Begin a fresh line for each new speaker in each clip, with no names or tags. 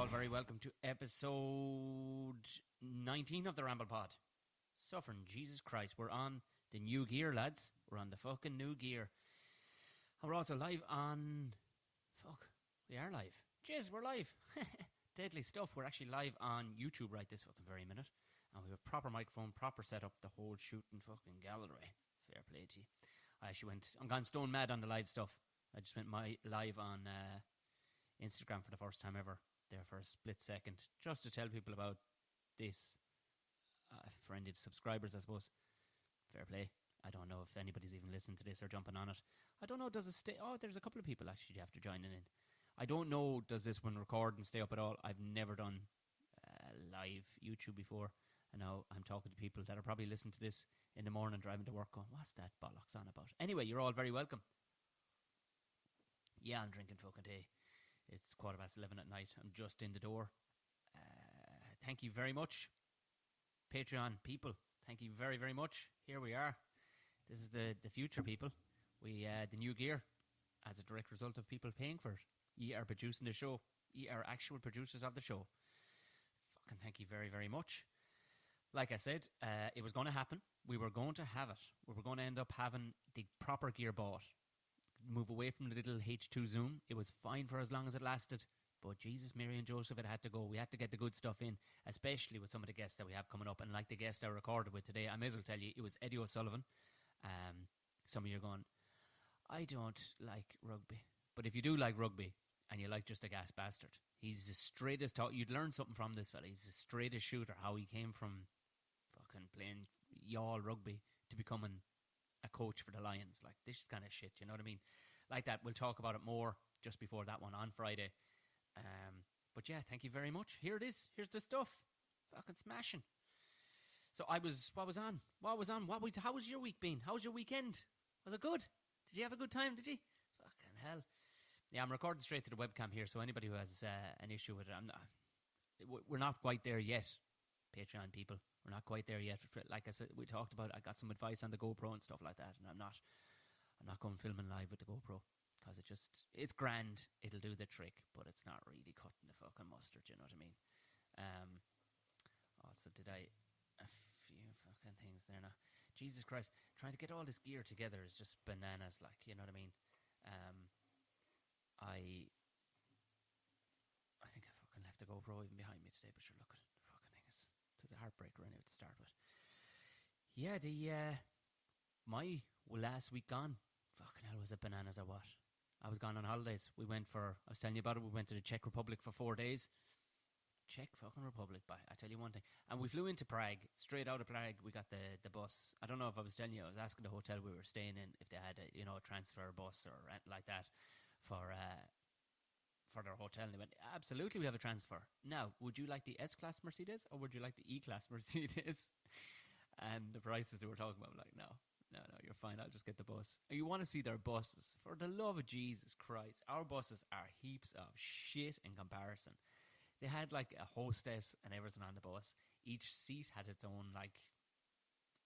all very welcome to episode 19 of the Ramble Pod. Suffering Jesus Christ, we're on the new gear, lads. We're on the fucking new gear. And we're also live on... Fuck, we are live. Jeez, we're live. Deadly stuff. We're actually live on YouTube right this fucking very minute. And we have a proper microphone, proper setup, the whole shooting fucking gallery. Fair play to you. I'm gone stone mad on the live stuff. I just went live on Instagram for the first time ever, there for a split second, just to tell people about this. Friended subscribers, I suppose. Fair play. I don't know if anybody's even listening to this or jumping on it. I don't know, does it stay? Oh, there's a couple of people actually after joining in. I don't know, does this one record and stay up at all? I've never done live YouTube before. And now I'm talking to people that are probably listening to this in the morning driving to work going, what's that bollocks on about? Anyway, you're all very welcome. Yeah, I'm drinking fucking tea. It's 11:15 at night. I'm just in the door. Thank you very much, Patreon people. Thank you very, very much. Here we are. This is the future, people. The new gear, as a direct result of people paying for it. Ye are producing the show. Ye are actual producers of the show. Fucking thank you very, very much. Like I said, it was going to happen. We were going to have it. We were going to end up having the proper gear bought. Move away from the little H2 Zoom. It was fine for as long as it lasted. But Jesus, Mary and Joseph, it had to go. We had to get the good stuff in, especially with some of the guests that we have coming up. And like the guest I recorded with today, I may as well tell you, it was Eddie O'Sullivan. Some of you are going, I don't like rugby. But if you do like rugby and you like just a gas bastard, he's the straightest talk. You'd learn something from this fella. He's the straightest shooter. How he came from fucking playing y'all rugby to becoming a coach for the Lions. Like, this kind of shit, you know what I mean? Like that. We'll talk about it more just before that one on Friday. But yeah, thank you very much. Here it is. Here's the stuff. Fucking smashing. So how was your week been? How was your weekend? Was it good? Did you have a good time, did you? Fucking hell. Yeah, I'm recording straight to the webcam here, so anybody who has an issue with it, we're not quite there yet, Patreon people. We're not quite there yet. Like I said, we talked about, I got some advice on the GoPro and stuff like that, and I'm not going filming live with the GoPro, because it's grand, it'll do the trick, but it's not really cutting the fucking mustard, you know what I mean? Also, a few fucking things there now. Jesus Christ, trying to get all this gear together is just bananas, like, you know what I mean? I think I fucking left the GoPro even behind me today, but sure, look at it, the fucking thing is... It was a heartbreaker anyway to start with. Yeah, my last week gone, fucking hell, was it bananas or what? I was gone on holidays. I was telling you about it, we went to the Czech Republic for 4 days. Czech fucking Republic, I tell you one thing. And we flew into Prague. Straight out of Prague, we got the bus. I don't know if I was telling you, I was asking the hotel we were staying in if they had a transfer bus or anything like that for their hotel, and they went, absolutely, we have a transfer. Now, would you like the S-Class Mercedes or would you like the E-Class Mercedes? And the prices they were talking about, like, no, you're fine, I'll just get the bus. You want to see their buses? For the love of Jesus Christ, our buses are heaps of shit in comparison. They had, like, a hostess and everything on the bus. Each seat had its own, like,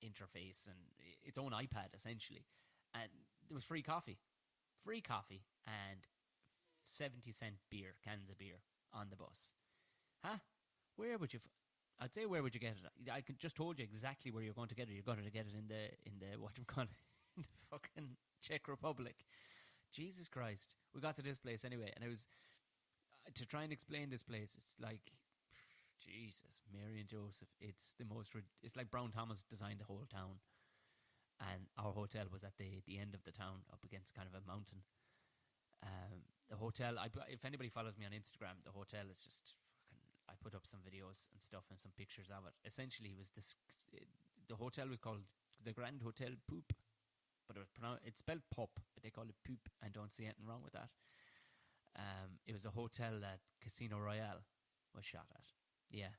interface and its own iPad, essentially. And there was free coffee, and 70-cent cans of beer on the bus. Huh? Where would you... I'd say where would you get it? I just told you exactly where you're going to get it. You're going to get it in the what you call it, in the fucking Czech Republic. Jesus Christ. We got to this place anyway, and it was... to try and explain this place, it's like... Jesus, Mary and Joseph. It's the most... It's like Brown Thomas designed the whole town. And our hotel was at the end of the town, up against kind of a mountain. The hotel, if anybody follows me on Instagram, the hotel is just fucking... I put up some videos and stuff and some pictures of it. Essentially, the hotel was called the Grand Hotel Poop, but it's spelled Pup, but they call it Poop, and don't see anything wrong with that. It was a hotel that Casino Royale was shot at. Yeah,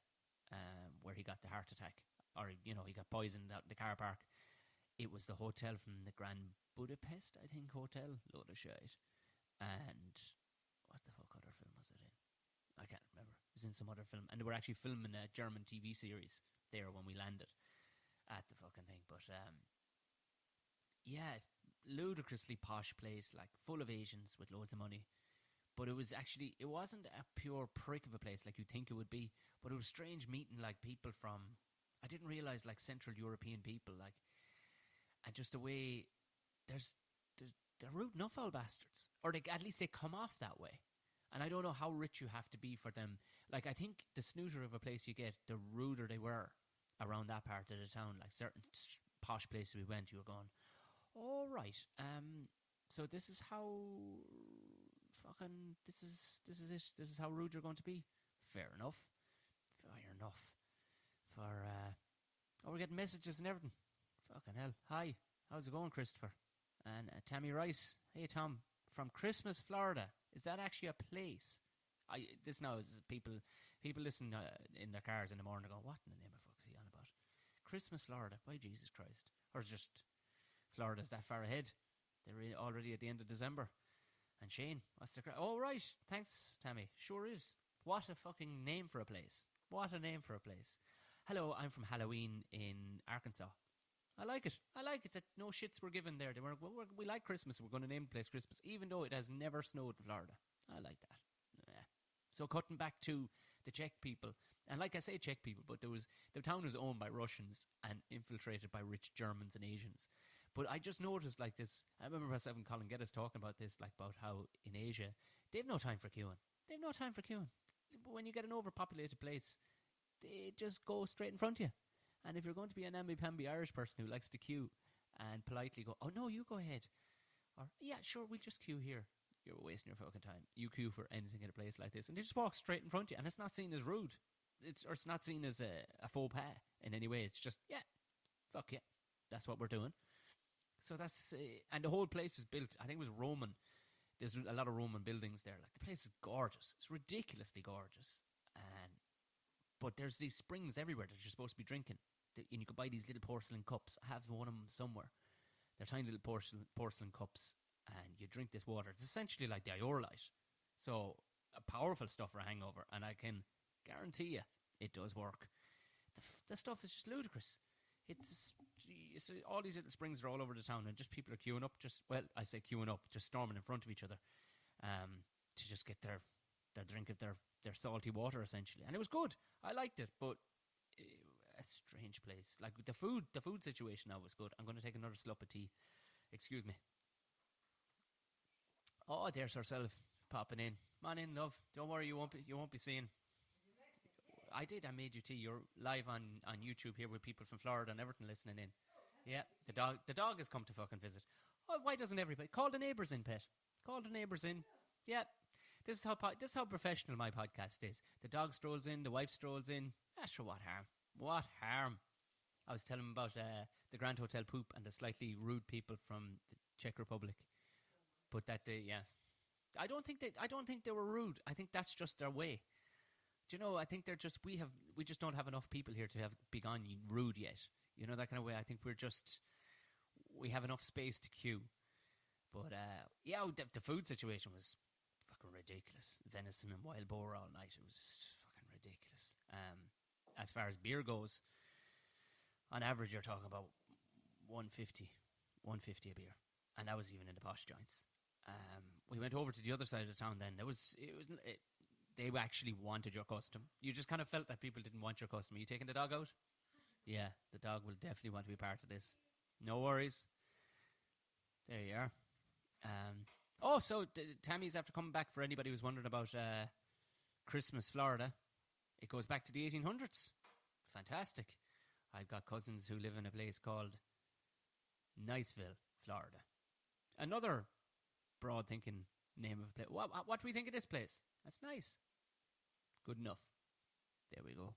where he got the heart attack, or he got poisoned out in the car park. It was the hotel from the Grand Budapest, I think, hotel. Load of shit. And what the fuck other film was it in? I can't remember. It was in some other film. And they were actually filming a German TV series there when we landed at the fucking thing. But, yeah, ludicrously posh place, like full of Asians with loads of money. But it wasn't a pure prick of a place like you think it would be. But it was strange meeting like people from, I didn't realize like Central European people, like, and just the way they're rude enough, old bastards, or at least they come off that way. And I don't know how rich you have to be for them. Like, I think the snoozer of a place you get, the ruder they were around that part of the town. Like certain posh places we went, you were going, all right, so this is how fucking this is it. This is how rude you're going to be. Fair enough. For we're getting messages and everything. Fucking hell. Hi, how's it going, Christopher? And Tammy Rice. Hey, Tom, from Christmas, Florida. Is that actually a place? This now is people listen in their cars in the morning and go, what in the name of fuck's he on about? Christmas, Florida. Why, Jesus Christ? Or just Florida's that far ahead. They're already at the end of December. And Shane, what's the oh, right. Thanks, Tammy. Sure is. What a fucking name for a place. What a name for a place. Hello, I'm from Halloween in Arkansas. I like it. I like it that no shits were given there. We like Christmas. We're going to name the place Christmas, even though it has never snowed in Florida. I like that. Yeah. So cutting back to the Czech people, and like I say Czech people, but the town was owned by Russians and infiltrated by rich Germans and Asians. But I just noticed like this, I remember myself and Colin Geddes talking about this, like about how in Asia, they have no time for queuing. But when you get an overpopulated place, they just go straight in front of you. And if you're going to be an namby-pamby Irish person who likes to queue and politely go, oh no, you go ahead. Or, yeah, sure, we'll just queue here. You're wasting your fucking time. You queue for anything in a place like this. And they just walk straight in front of you. And it's not seen as rude. It's not seen as a faux pas in any way. It's just, yeah, fuck yeah. That's what we're doing. So that's, and the whole place is built, I think it was Roman. There's a lot of Roman buildings there. Like, the place is gorgeous. It's ridiculously gorgeous. But there's these springs everywhere that you're supposed to be drinking. And you could buy these little porcelain cups. I have one of them somewhere. They're tiny little porcelain cups. And you drink this water. It's essentially like the Iorlite. So, powerful stuff for a hangover. And I can guarantee you, it does work. The stuff is just ludicrous. It's all these little springs are all over the town. And just people are queuing up. I say queuing up. Just storming in front of each other. To just get their drink of their salty water, essentially. And it was good. I liked it. But a strange place. Like, the food situation now was good. I'm going to take another slurp of tea. Excuse me. Oh, there's herself popping in. Come on in, love. Don't worry, you won't be seeing. I did. I made you tea. You're live on YouTube here with people from Florida and everything listening in. Yeah, the dog has come to fucking visit. Oh, why doesn't everybody call the neighbours in, pet? Call the neighbours in. Yeah, this is how professional my podcast is. The dog strolls in, the wife strolls in. Sure, what harm? What harm? I was telling him about the Grand Hotel poop and the slightly rude people from the Czech Republic. But I don't think they were rude. I think that's just their way. Do you know? I think they're just we just don't have enough people here to have begun rude yet. You know, that kind of way. I think we have enough space to queue. But the food situation was fucking ridiculous. Venison and wild boar all night. It was just fucking ridiculous. As far as beer goes, on average you're talking about 150 a beer, and that was even in the posh joints. We went over to the other side of the town. Then they actually wanted your custom. You just kind of felt that people didn't want your custom. Are you taking the dog out? Yeah, the dog will definitely want to be part of this. No worries. There you are. So Tammy's after coming back. For anybody who's wondering about Christmas, Florida, it goes back to the 1800s. Fantastic. I've got cousins who live in a place called Taintsville, Florida. Another broad thinking name of a place. What do we think of this place? That's nice. Good enough. There we go.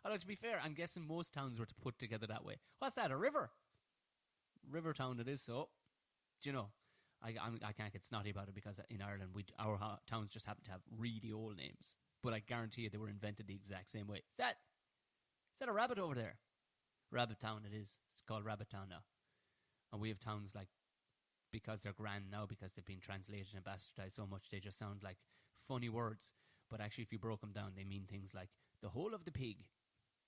Although, to be fair, I'm guessing most towns were put together that way. What's that, a river? River town it is, so. Do you know, I can't get snotty about it because in Ireland, our towns just happen to have really old names. But I guarantee you they were invented the exact same way. Is that a rabbit over there? Rabbit Town it is. It's called Rabbit Town now. And we have towns like, because they're grand now, because they've been translated and bastardized so much, they just sound like funny words. But actually, if you broke them down, they mean things like the whole of the pig.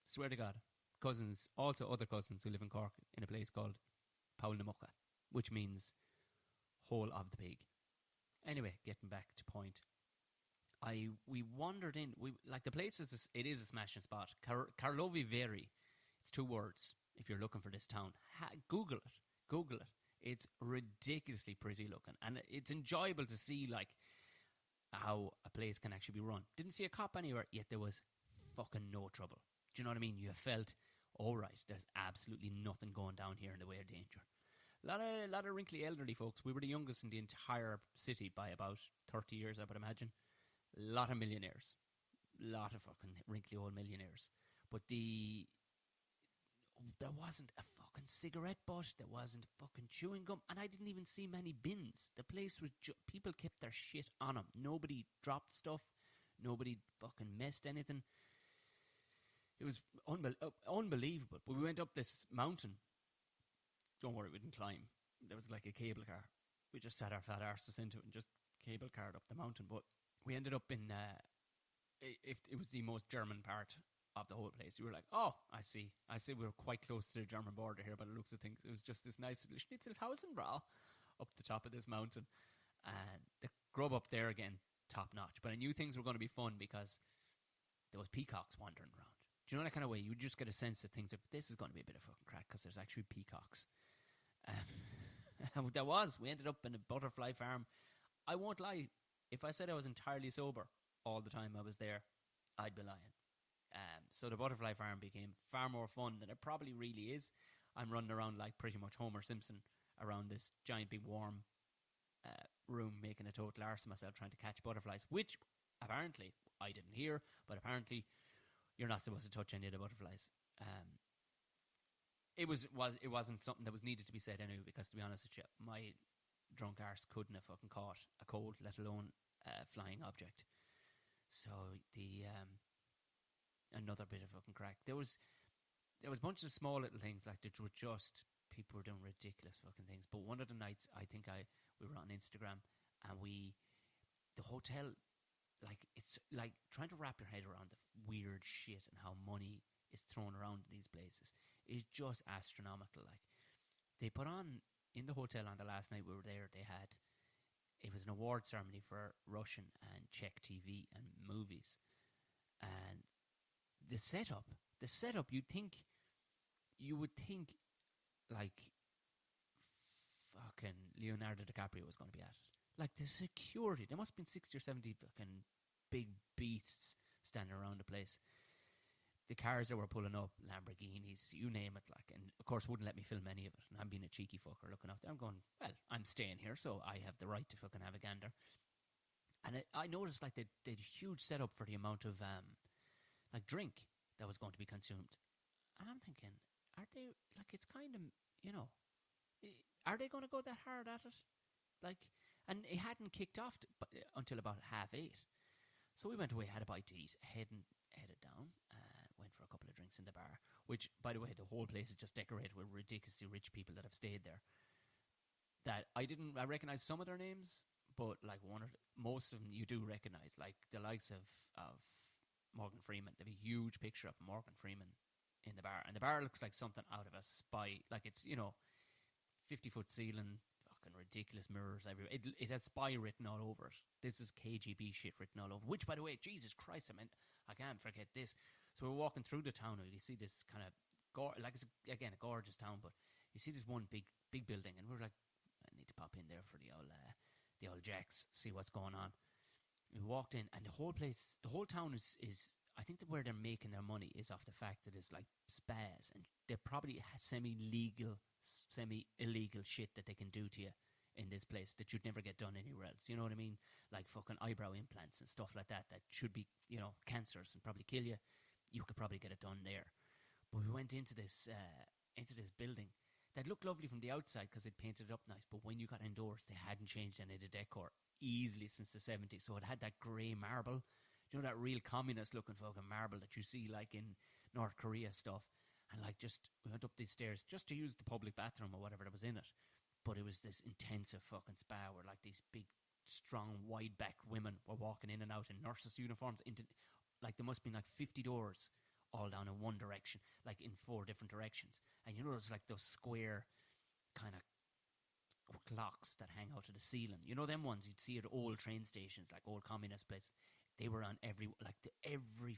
Swear to God. Cousins, also other cousins who live in Cork, in a place called Paul na Mucka, which means whole of the pig. Anyway, getting back to point. We wandered in. We like the place is it is a smashing spot. Karlovy Vary. It's 2 words. If you're looking for this town, Google it. Google it. It's ridiculously pretty looking, and it's enjoyable to see like how a place can actually be run. Didn't see a cop anywhere, yet there was fucking no trouble. Do you know what I mean? You felt, all right, there's absolutely nothing going down here in the way of danger. A lot of wrinkly elderly folks. We were the youngest in the entire city by about 30 years, I would imagine. A lot of millionaires. A lot of fucking wrinkly old millionaires. But there wasn't a fucking cigarette butt. There wasn't fucking chewing gum. And I didn't even see many bins. The place was people kept their shit on them. Nobody dropped stuff. Nobody fucking messed anything. It was unbelievable. But we went up this mountain. Don't worry, we didn't climb. There was like a cable car. We just sat our fat arses into it and just cable carred up the mountain. But we ended up in, it was the most German part of the whole place. We were like, oh, I see we were quite close to the German border here, but it looks of things. It was just this nice little Schnitzelhausenbra up the top of this mountain. And the grub up there again, top notch. But I knew things were going to be fun because there was peacocks wandering around. Do you know that kind of way? You just get a sense that things, this is going to be a bit of fucking crack because there's actually peacocks. There was. We ended up in a butterfly farm. I won't lie. If I said I was entirely sober all the time I was there, I'd be lying. So the butterfly farm became far more fun than it probably really is. I'm running around like pretty much Homer Simpson around this giant big warm room, making a total arse of myself trying to catch butterflies, which apparently I didn't hear, but apparently you're not supposed to touch any of the butterflies. It wasn't something that was needed to be said anyway, because to be honest with you, my drunk arse couldn't have fucking caught a cold, let alone a flying object. So another bit of fucking crack. There was a bunch of small little things, like there were just people were doing ridiculous fucking things. But one of the nights, I think we were on Instagram, and the hotel, like it's like trying to wrap your head around the weird shit and how money is thrown around in these places is just astronomical. Like they put on in the hotel on the last night we were there, it was an award ceremony for Russian and Czech TV and movies, and the setup, you would think like fucking Leonardo DiCaprio was going to be at it. Like the security, there must have been 60 or 70 fucking big beasts standing around the place. The cars that were pulling up, Lamborghinis, you name it, like, and of course wouldn't let me film any of it. And I'm being a cheeky fucker looking out there. I'm going, well, I'm staying here, so I have the right to fucking have a gander. And I noticed like they did a huge setup for the amount of like drink that was going to be consumed. And I'm thinking, are they, like, it's kind of, you know, are they going to go that hard at it? Like, and it hadn't kicked off until about 8:30. So we went away, had a bite to eat, headed down, went for a couple of drinks in the bar, which, by the way, the whole place is just decorated with ridiculously rich people that have stayed there. That I recognize some of their names, but like most of them you do recognize, like the likes of Morgan Freeman. They have a huge picture of Morgan Freeman in the bar, and the bar looks like something out of a spy. Like it's, 50-foot ceiling, fucking ridiculous mirrors everywhere. It has spy written all over it. This is KGB shit written all over. Which, by the way, Jesus Christ, I can't forget this. So we're walking through the town, and you see this kind of it's again a gorgeous town, but you see this one big building, and we're like, I need to pop in there for the old jacks, see what's going on. We walked in, and the whole town is I think that where they're making their money is off the fact that it's like spas, and they probably have semi-illegal shit that they can do to you in this place that you'd never get done anywhere else. You know what I mean? Like fucking eyebrow implants and stuff like that should be, cancerous and probably kill you. You could probably get it done there. But we went into this building that looked lovely from the outside because they'd painted it up nice. But when you got indoors, they hadn't changed any of the decor easily since the 70s. So it had that grey marble. You know, that real communist-looking fucking marble that you see like in North Korea stuff. And like we went up these stairs just to use the public bathroom or whatever that was in it. But it was this intensive fucking spa where like these big, strong, wide-backed women were walking in and out in nurses' uniforms into, like, there must have been like 50 doors all down in one direction, like in 4 different directions. And you know, there's like those square kind of clocks that hang out of the ceiling. You know them ones you'd see at old train stations, like old communist places. They were on every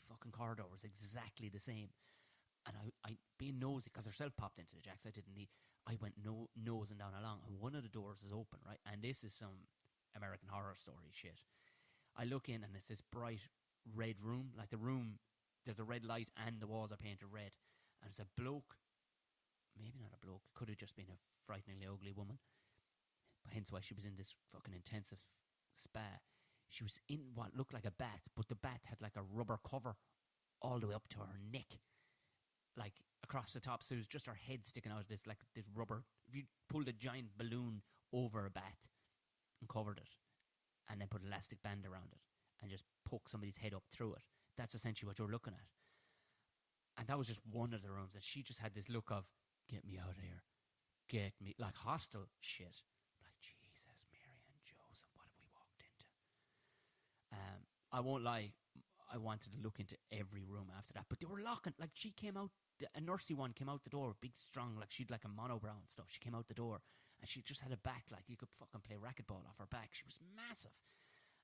fucking corridor was exactly the same. And I being nosy, because herself popped into the jacks, I went nosing down along, and one of the doors is open, right? And this is some American Horror Story shit. I look in, and it's this bright red room. Like the room, there's a red light, and the walls are painted red. And it's a bloke, maybe not a bloke, it could have just been a frighteningly ugly woman. Hence why she was in this fucking intensive spa. She was in what looked like a bath, but the bath had like a rubber cover all the way up to her neck, like across the top. So it was just her head sticking out of this rubber. If you pulled a giant balloon over a bath and covered it, and then put an elastic band around it, and just poke somebody's head up through it, that's essentially what you're looking at. And that was just one of the rooms, and she just had this look of, get me out of here. Get me, like hostile shit. Like, Jesus, Mary and Joseph, what have we walked into? I won't lie, I wanted to look into every room after that, but they were locking. Like, she came out, a nursey one came out the door, big, strong, like she'd like a monobrow and stuff. She came out the door, and she just had a back like you could fucking play racquetball off her back. She was massive.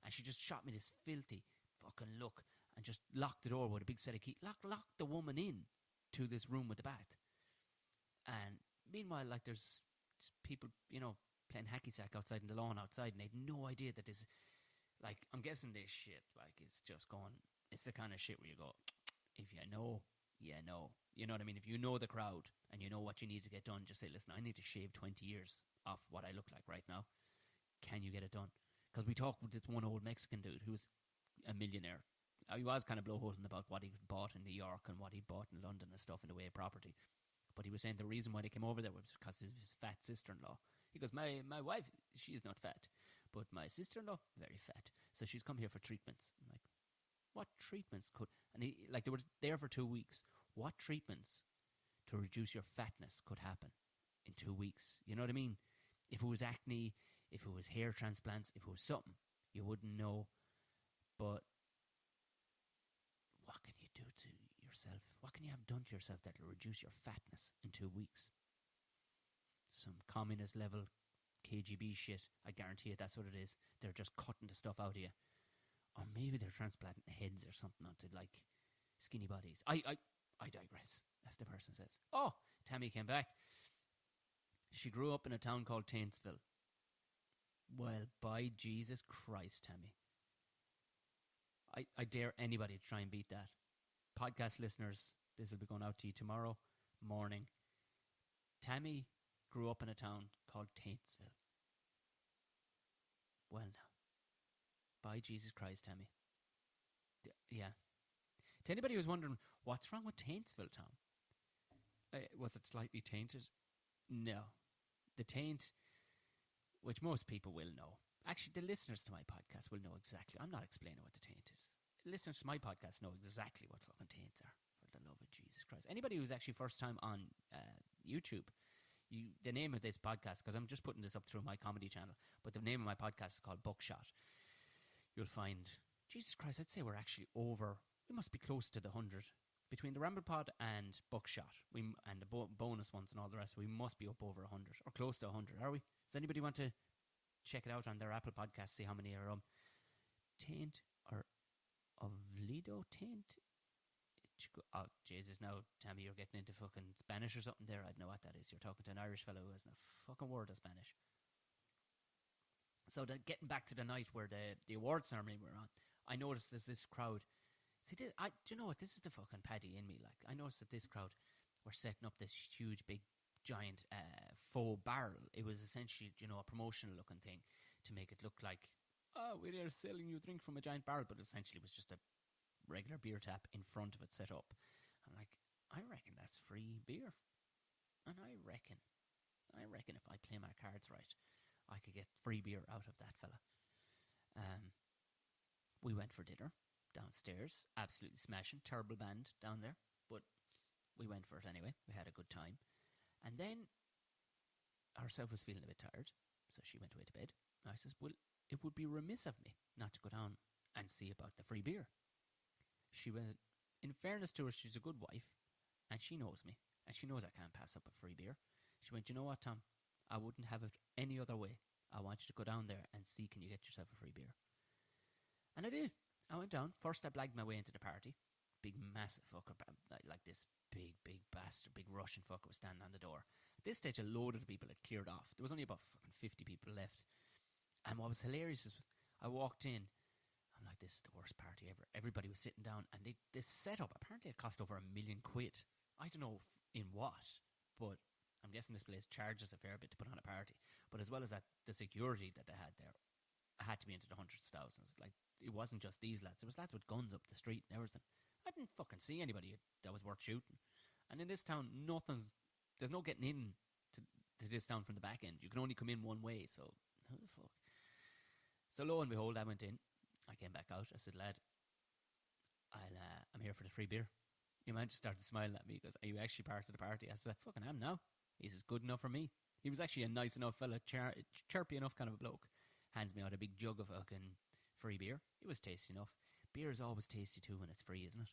And she just shot me this filthy fucking look and just locked the door with a big set of keys. Locked the woman in to this room with the bath. And meanwhile, like, there's people, you know, playing hacky sack outside in the lawn outside, and they had no idea that this, like, I'm guessing this shit, like, it's just going, it's the kind of shit where you go, if you know, you know. You know what I mean? If you know the crowd and you know what you need to get done, just say, listen, I need to shave 20 years off what I look like right now. Can you get it done? Because we talked with this one old Mexican dude who was a millionaire. He was kind of blowholding about what he bought in New York and what he'd bought in London and stuff in the way of property. But he was saying the reason why they came over there was because of his fat sister-in-law. He goes, my wife, she is not fat, but my sister-in-law, very fat. So she's come here for treatments. I'm like, what treatments could... And he, like, they were there for 2 weeks. What treatments to reduce your fatness could happen in 2 weeks? You know what I mean? If it was acne, if it was hair transplants, if it was something, you wouldn't know. But what can you do to yourself? What can you have done to yourself that will reduce your fatness in 2 weeks? Some communist level KGB shit. I guarantee you that's what it is. They're just cutting the stuff out of you. Or maybe they're transplanting heads or something onto, like, skinny bodies. I digress, as the person says. Oh, Tammy came back. She grew up in a town called Taintsville. Well, by Jesus Christ, Tammy. I dare anybody to try and beat that. Podcast listeners, this will be going out to you tomorrow morning. Tammy grew up in a town called Taintsville. Well, now. By Jesus Christ, Tammy. Yeah. To anybody who's wondering, what's wrong with Taintsville, Tom? Was it slightly tainted? No. The taint, which most people will know. Actually, the listeners to my podcast will know exactly. I'm not explaining what the taint is. Listeners to my podcast know exactly what fucking taints are, for the love of Jesus Christ. Anybody who's actually first time on YouTube, the name of this podcast, because I'm just putting this up through my comedy channel, but the name of my podcast is called Buckshot. You'll find, Jesus Christ, I'd say we're actually over... We must be close to the 100. Between the Ramble Pod and Buckshot, and the bonus ones and all the rest, we must be up over 100, or close to 100, are we? Does anybody want to check it out on their Apple Podcast, see how many are Taint, or Ovlido Taint? Oh, Jesus, now, Tammy, you're getting into fucking Spanish or something there. I don't know what that is. You're talking to an Irish fellow who hasn't a fucking word of Spanish. So, getting back to the night where the award ceremony we were on, I noticed there's this crowd. See, do you know what? This is the fucking Paddy in me. Like, I noticed that this crowd were setting up this huge, big, giant faux barrel. It was essentially, you know, a promotional looking thing to make it look like, oh, we're there selling you a drink from a giant barrel, but essentially it was just a regular beer tap in front of it set up. I'm like, I reckon that's free beer. And I reckon if I play my cards right, I could get free beer out of that fella. We went for dinner downstairs, absolutely smashing, terrible band down there, but we went for it anyway. We had a good time. And then herself was feeling a bit tired, so she went away to bed. And I says, well, it would be remiss of me not to go down and see about the free beer. She went, in fairness to her, she's a good wife, and she knows me, and she knows I can't pass up a free beer. She went, you know what, Tom? I wouldn't have it any other way. I want you to go down there and see, can you get yourself a free beer? And I did. I went down. First, I blagged my way into the party. Big, massive fucker, like this big bastard, big Russian fucker was standing on the door. At this stage, a load of the people had cleared off. There was only about fucking 50 people left. And what was hilarious is I walked in. I'm like, this is the worst party ever. Everybody was sitting down, and this setup, apparently it cost over £1 million. I don't know in what, but I'm guessing this place charges a fair bit to put on a party. But as well as that, the security that they had there had to be into the hundreds of thousands. Like, it wasn't just these lads. It was lads with guns up the street and everything. I didn't fucking see anybody that was worth shooting. And in this town, there's no getting in to this town from the back end. You can only come in one way, so how the fuck? So lo and behold, I went in. I came back out. I said, lad, I'm here for the free beer. Your man just started smiling at me. He goes, are you actually part of the party? I said, I fucking am now. He says, good enough for me. He was actually a nice enough fella, chirpy enough kind of a bloke. Hands me out a big jug of fucking free beer. It was tasty enough. Beer is always tasty too when it's free, isn't it?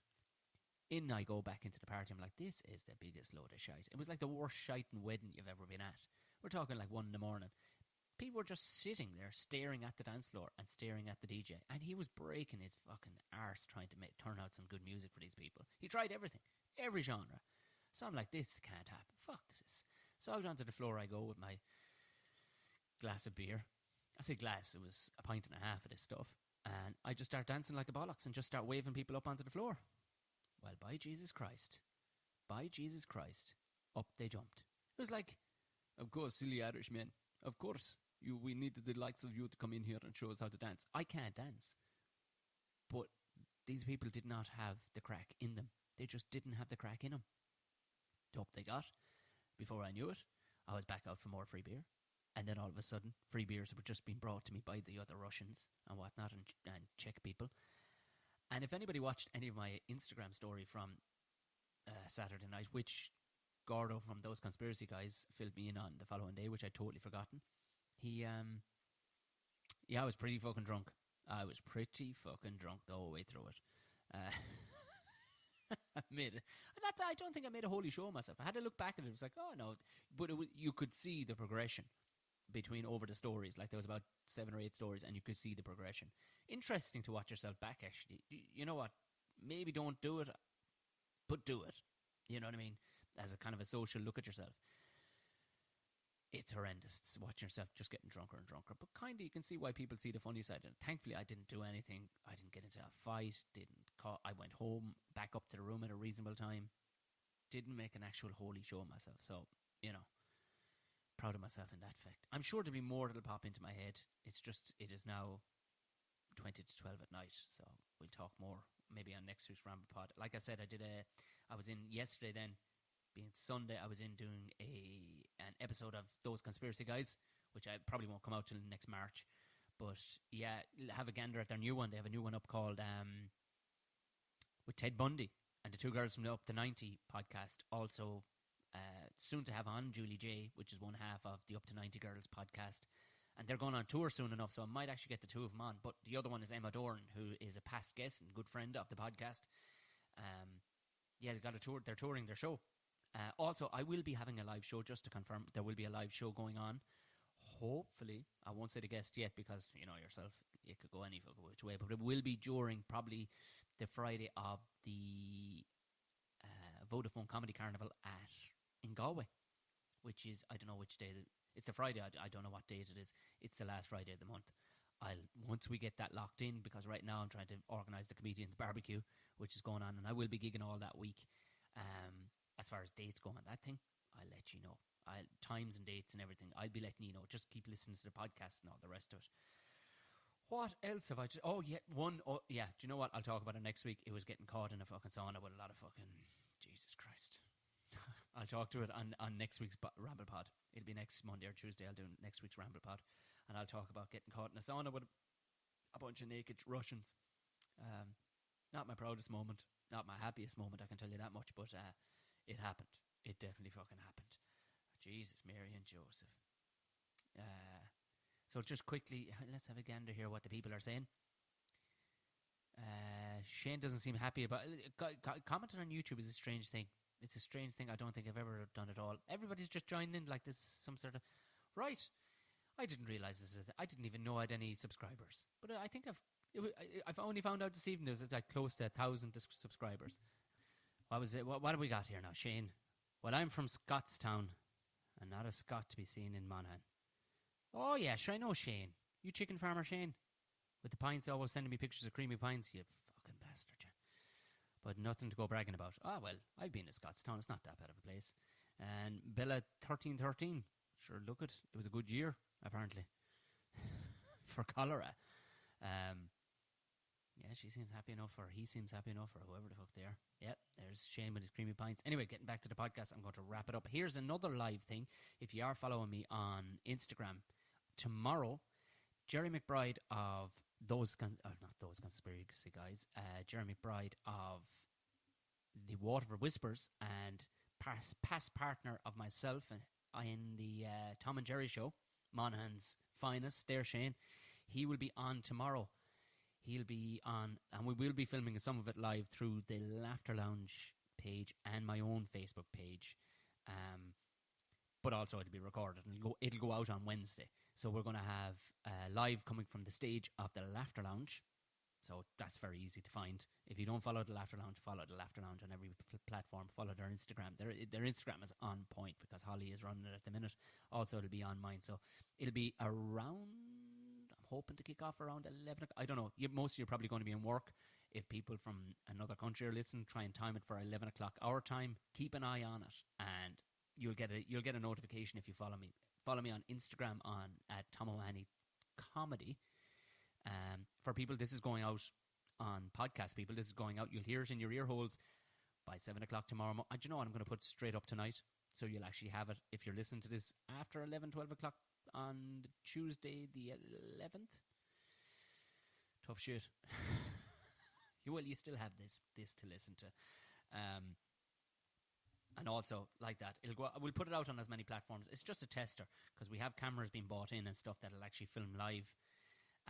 In I go back into the party. I'm like, this is the biggest load of shite. It was like the worst shite and wedding you've ever been at. We're talking like 1 a.m. People were just sitting there staring at the dance floor and staring at the DJ. And he was breaking his fucking arse trying to turn out some good music for these people. He tried everything, every genre. So I'm like, this can't happen. Fuck this. So out onto the floor I go with my glass of beer. I say glass, it was a pint and a half of this stuff. And I just start dancing like a bollocks and just start waving people up onto the floor. Well, by Jesus Christ, up they jumped. It was like, of course, silly Irishmen, of course, we needed the likes of you to come in here and show us how to dance. I can't dance. But these people did not have the crack in them. They just didn't have the crack in them. Up they got. Before I knew it, I was back out for more free beer. And then all of a sudden, free beers were just being brought to me by the other Russians and whatnot, and Czech people. And if anybody watched any of my Instagram story from Saturday night, which Gordo from Those Conspiracy Guys filled me in on the following day, which I'd totally forgotten, I was pretty fucking drunk. I was pretty fucking drunk the whole way through it. I don't think I made a holy show of myself. I had to look back at it. It was like, oh no. But you could see the progression between over the stories. Like there was about 7 or 8 stories and you could see the progression. Interesting to watch yourself back, actually. You know what? Maybe don't do it, but do it. You know what I mean? As a kind of a social look at yourself. It's horrendous. It's watching yourself just getting drunker and drunker. But kind of you can see why people see the funny side. And thankfully, I didn't do anything. I didn't get into a fight. I went home, back up to the room at a reasonable time. Didn't make an actual holy show of myself. So, proud of myself in that fact. I'm sure there'll be more that'll pop into my head. It is now 20 to 12 at night. So we'll talk more maybe on next week's Ramble Pod. Like I said, I was in yesterday then. Being Sunday, I was in doing an episode of Those Conspiracy Guys, which I probably won't come out till next March. But yeah, have a gander at their new one. They have a new one up called with Ted Bundy and the 2 girls from the Up to 90 podcast. Also, soon to have on Julie J, which is one half of the Up to 90 Girls podcast. And they're going on tour soon enough, so I might actually get the 2 of them on. But the other one is Emma Dorn, who is a past guest and good friend of the podcast. They've got a tour. They're touring their show. Also, I will be having a live show, just to confirm. There will be a live show going on. Hopefully, I won't say the guest yet because, you know yourself, it could go any which way. But it will be during probably the Friday of the Vodafone Comedy Carnival in Galway, which is, I don't know which day. It's a Friday. I don't know what date it is. It's the last Friday of the month. Once we get that locked in, because right now I'm trying to organise the Comedians Barbecue, which is going on, and I will be gigging all that week. As far as dates go on that thing, I'll let you know. Times and dates and everything, I'll be letting you know. Just keep listening to the podcast and all the rest of it. What else have I just... do you know what? I'll talk about it next week. It was getting caught in a fucking sauna with a lot of fucking... Jesus Christ. I'll talk to it on next week's Ramble Pod. It'll be next Monday or Tuesday. I'll do next week's Ramble Pod. And I'll talk about getting caught in a sauna with a bunch of naked Russians. Not my proudest moment. Not my happiest moment, I can tell you that much. But it happened. It definitely fucking happened. Jesus, Mary and Joseph. So just quickly, let's have a gander here what the people are saying. Shane doesn't seem happy about it. Commenting on YouTube is a strange thing. It's a strange thing. I don't think I've ever done it all. Everybody's just joining in like this is some sort of Right. I didn't realise this. I didn't even know I had any subscribers. But I think I've only found out this evening there's like close to 1,000 subscribers. What was it? What have we got here now, Shane? Well, I'm from Scottstown, and not a Scot to be seen in Monaghan. Oh yeah, sure I know Shane. You chicken farmer Shane, with the pints, always sending me pictures of creamy pints. You fucking bastard, you. But nothing to go bragging about. Ah well, I've been to Scottstown. It's not that bad of a place. And Bella 1313. Sure, look it. It was a good year apparently for cholera. Yeah, she seems happy enough, or he seems happy enough, or whoever the fuck they are. Yep, there's Shane with his creamy pints. Anyway, getting back to the podcast, I'm going to wrap it up. Here's another live thing. If you are following me on Instagram, tomorrow, Jerry McBride of Conspiracy Guys, Jerry McBride of the Waterford Whispers and past partner of myself in the Tom and Jerry show, Monaghan's finest, there Shane, he will be on tomorrow. He'll be on, and we will be filming some of it live through the Laughter Lounge page and my own Facebook page. But also it'll be recorded and it'll go out on Wednesday. So we're going to have live coming from the stage of the Laughter Lounge. So that's very easy to find. If you don't follow the Laughter Lounge, follow the Laughter Lounge on every platform. Follow their Instagram. Their Instagram is on point because Holly is running it at the minute. Also, it'll be on mine. So it'll be around, I'm hoping to kick off around 11 o'clock. I don't know. Most of you are probably going to be in work. If people from another country are listening, try and time it for 11 o'clock our time. Keep an eye on it, and you'll get a notification if you follow me. Follow me on Instagram at Tom O'Mahony Comedy. For people, this is going out on podcast. People, this is going out. You'll hear it in your ear holes by 7 o'clock tomorrow. Do you know what? I'm going to put straight up tonight, so you'll actually have it if you're listening to this after 11, 12 o'clock on Tuesday the 11th. Tough shit. You still have this to listen to. And also, like that, we'll put it out on as many platforms. It's just a tester, because we have cameras being bought in and stuff that'll actually film live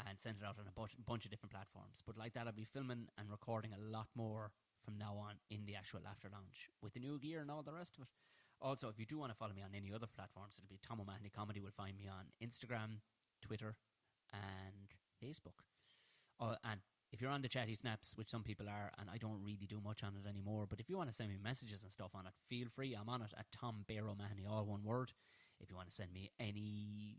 and send it out on a bunch of different platforms. But like that, I'll be filming and recording a lot more from now on in the actual Laughter Lounge with the new gear and all the rest of it. Also, if you do want to follow me on any other platforms, it'll be Tom O'Mahony Comedy. Will find me on Instagram, Twitter, and Facebook. And if you're on the Chatty Snaps, which some people are, and I don't really do much on it anymore, but if you want to send me messages and stuff on it, feel free. I'm on it at Tom Bear O'Mahony, all one word. If you want to send me any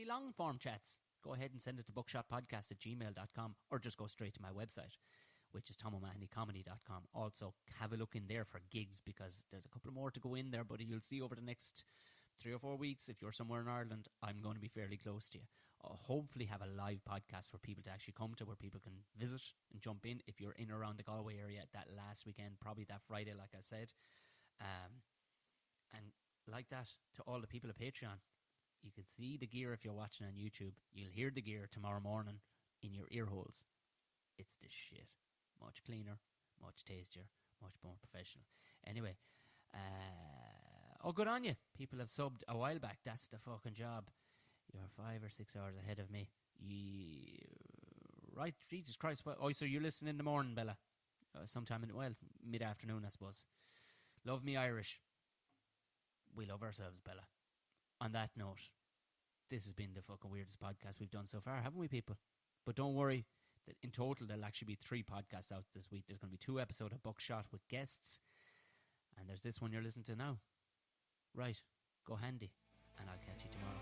long form chats, go ahead and send it to bookshotpodcast@gmail.com, or just go straight to my website, which is tomomahonycomedy.com. Also, have a look in there for gigs, because there's a couple more to go in there, but you'll see over the next 3 or 4 weeks, if you're somewhere in Ireland, I'm going to be fairly close to you. I'll hopefully have a live podcast for people to actually come to, where people can visit and jump in if you're in or around the Galway area that last weekend, probably that Friday, like I said. And like that, to all the people at Patreon, you can see the gear if you're watching on YouTube. You'll hear the gear tomorrow morning in your ear holes. It's the shit. Much cleaner, much tastier, much more professional. Anyway, good on you. People have subbed a while back. That's the fucking job. You're 5 or 6 hours ahead of me. Right, Jesus Christ. So you're listening in the morning, Bella. Sometime mid-afternoon, I suppose. Love me Irish. We love ourselves, Bella. On that note, this has been the fucking weirdest podcast we've done so far, haven't we, people? But don't worry, that in total there'll actually be 3 podcasts out this week. There's going to be 2 episodes of Buckshot with guests, and there's this one you're listening to now. Right, go handy, and I'll catch you tomorrow.